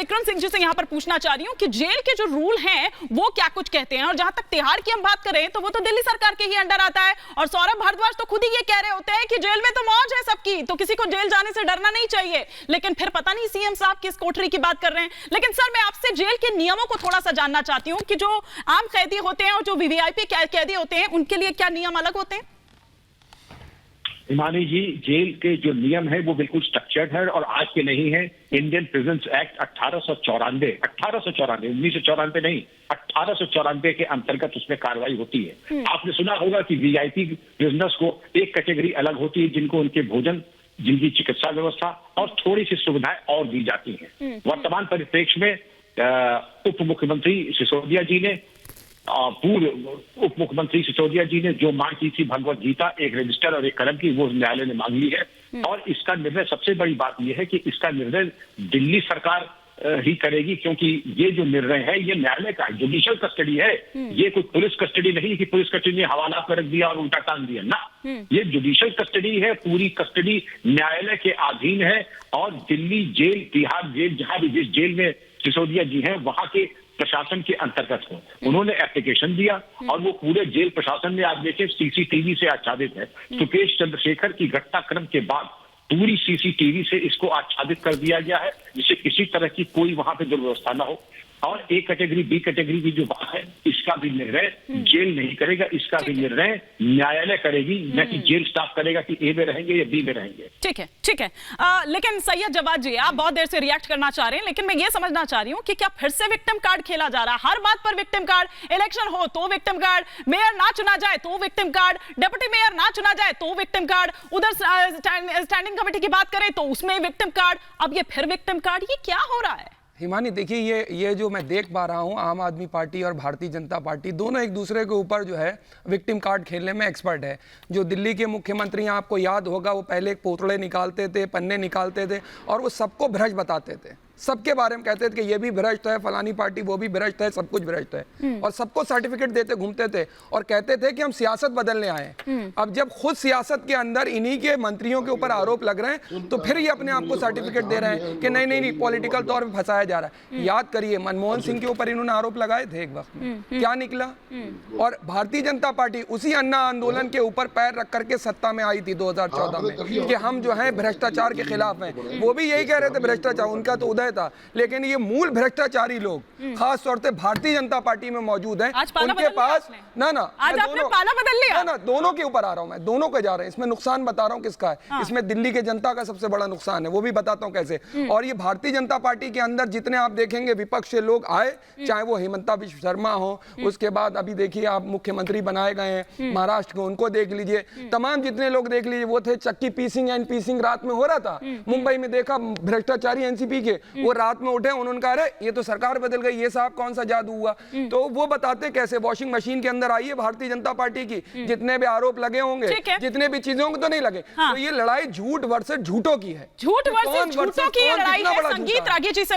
विक्रम सिंह जी से यहाँ पर पूछना चाह रही हूँ कि जेल के जो रूल हैं वो क्या कुछ कहते हैं, और जहां तक तिहाड़ की हम बात करें तो वो तो दिल्ली सरकार के ही अंडर आता है, और सौरभ भारद्वाज तो खुद ही ये कह रहे होते हैं कि जेल में तो मौज है सबकी, तो किसी को जेल जाने से डरना नहीं चाहिए। लेकिन फिर पता नहीं सीएम साहब किस कोठरी की बात कर रहे हैं। लेकिन सर, मैं आपसे जेल के नियमों को थोड़ा सा जानना चाहती हूँ कि जो आम कैदी होते हैं और जो वीवीआईपी कैदी होते हैं उनके लिए क्या नियम अलग होते हैं? हिमानी जी, जेल के जो नियम है वो बिल्कुल स्ट्रक्चर्ड है और आज के नहीं है। इंडियन प्रिजन्स एक्ट 1894 1994 नहीं, 1894 के अंतर्गत उसमें कार्रवाई होती है। आपने सुना होगा कि वीआईपी प्रिजनर्स को एक कैटेगरी अलग होती है, जिनको उनके भोजन, जिनकी चिकित्सा व्यवस्था और थोड़ी सी सुविधाएं और दी जाती हैं। वर्तमान परिप्रेक्ष्य में उप मुख्यमंत्री सिसोदिया जी ने, पूर्व उप मुख्यमंत्री सिसोदिया जी ने जो मांग की थी भगवत गीता, एक रजिस्टर और एक कलम की, वो न्यायालय ने मांग ली है। और इसका निर्णय, सबसे बड़ी बात यह है कि इसका निर्णय दिल्ली सरकार ही करेगी, क्योंकि ये जो निर्णय है ये न्यायालय का है, जुडिशियल कस्टडी है। ये कोई पुलिस कस्टडी नहीं कि पुलिस कस्टडी ने हवालात में रख दिया और उल्टा टांग दिया ना। ये जुडिशियल कस्टडी है, पूरी कस्टडी न्यायालय के अधीन है। और दिल्ली जेल, तिहाड़ जेल, जहां भी जिस जेल में सिसोदिया जी हैं वहां के प्रशासन के अंतर्गत हो। उन्होंने एप्लीकेशन दिया और वो पूरे जेल प्रशासन में, आप देखें, सीसीटीवी से आच्छादित है। सुकेश चंद्रशेखर की घटनाक्रम के बाद पूरी सीसीटीवी से इसको आच्छादित कर दिया गया है, जिससे किसी तरह की कोई वहां पे दुर्व्यवस्था ना हो। और ए कैटेगरी, बी कैटेगरी की जो बात है, इसका भी निर्णय जेल नहीं करेगा, इसका भी निर्णय न्यायालय करेगी, न कि जेल स्टाफ करेगा कि ए में रहेंगे या बी में रहेंगे। ठीक है, ठीक है। लेकिन सैयद जवाद जी, आप बहुत देर से रिएक्ट करना चाह रहे हैं, लेकिन मैं ये समझना चाह रही हूँ कि क्या फिर से विक्टिम कार्ड खेला जा रहा है? हर बात पर विक्टिम कार्ड, इलेक्शन हो तो विक्टिम कार्ड, मेयर ना चुना जाए तो विक्टिम कार्ड, डिप्टी मेयर ना चुना जाए तो विक्टिम कार्ड, उधर स्टैंडिंग कमेटी की बात करें तो उसमें विक्टिम कार्ड, अब ये फिर विक्टिम कार्ड, ये क्या हो रहा है? हिमानी, देखिए, ये जो मैं देख पा रहा हूँ, आम आदमी पार्टी और भारतीय जनता पार्टी दोनों एक दूसरे के ऊपर जो है विक्टिम कार्ड खेलने में एक्सपर्ट है। जो दिल्ली के मुख्यमंत्री, आपको याद होगा, वो पहले पोतड़े निकालते थे, पन्ने निकालते थे और वो सबको भ्रष्ट बताते थे, सबके बारे में कहते थे कि ये भी भ्रष्ट है, फलानी पार्टी वो भी भ्रष्ट है, सब कुछ भ्रष्ट है, और सबको सर्टिफिकेट देते घूमते थे और कहते थे कि हम सियासत बदलने आए। अब जब खुद सियासत के अंदर इन्हीं के मंत्रियों के ऊपर आरोप लग रहे हैं तो फिर ये अपने आप को सर्टिफिकेट दे रहे हैं कि नहीं नहीं नहीं, पॉलिटिकल तौर पे फंसाया जा रहा है। याद करिए, मनमोहन सिंह के ऊपर इन्होंने आरोप लगाए थे एक वक्त में, क्या निकला? और भारतीय जनता पार्टी उसी अन्ना आंदोलन के ऊपर पैर रख करके सत्ता में आई थी 2014 में कि हम जो है भ्रष्टाचार के खिलाफ हैं। वो भी यही कह रहे थे भ्रष्टाचार, उनका तो उदय था, लेकिन ये मूल भ्रष्टाचारी लोग खास तौर से भारतीय जनता पार्टी में मौजूद हैं। उनके पास ना आज आपने पाला बदल लिया ना, दोनों के ऊपर आ रहा हूं मैं, दोनों के जा रहे हैं। इसमें नुकसान बता रहा हूं किसका है। इसमें दिल्ली के जनता का सबसे बड़ा नुकसान है, वो भी बताता हूं कैसे। और ये भारतीय जनता पार्टी के अंदर जितने आप देखेंगे विपक्ष से लोग आए, चाहे वो हेमंता बिश्व शर्मा हो, उसके बाद अभी देखिए आप मुख्यमंत्री बनाए गए हैं महाराष्ट्र के, उनको देख लीजिए, तमाम जितने लोग देख लीजिए, वो थे चक्की पीसिंग एंड पीसिंग रात में हो रहा था मुंबई में, देखा भ्रष्टाचारी एनसीपी के, वो रात में उठे, उन्होंने कहा अरे ये तो सरकार बदल गई, ये साहब कौन सा जादू हुआ। तो वो बताते कैसे वॉशिंग मशीन के अंदर आई है भारतीय जनता पार्टी की, जितने भी आरोप लगे होंगे, जितने भी चीजों को तो नहीं लगे। तो ये लड़ाई झूठ वर्सेस झूठों की है, झूठ वर्सेस झूठों की लड़ाई है। संगीत रागी जी से